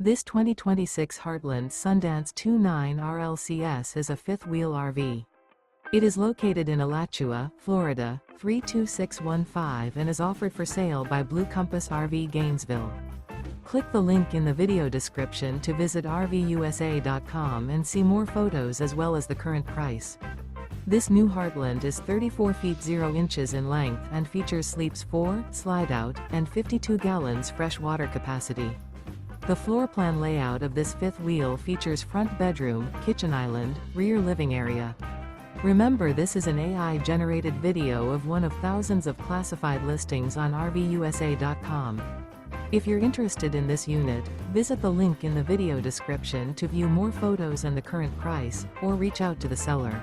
This 2026 Heartland Sundance 29 RLCS is a fifth-wheel RV. It is located in Alachua, Florida, 32615 and is offered for sale by Blue Compass RV Gainesville. Click the link in the video description to visit RVUSA.com and see more photos as well as the current price. This new Heartland is 34 feet 0 inches in length and features sleeps 4, Slideout, and 52 gallons fresh water capacity. The floor plan layout of this fifth wheel features front bedroom, kitchen island, rear living area. Remember, this is an AI-generated video of one of thousands of classified listings on RVUSA.com. If you're interested in this unit, visit the link in the video description to view more photos and the current price, or reach out to the seller.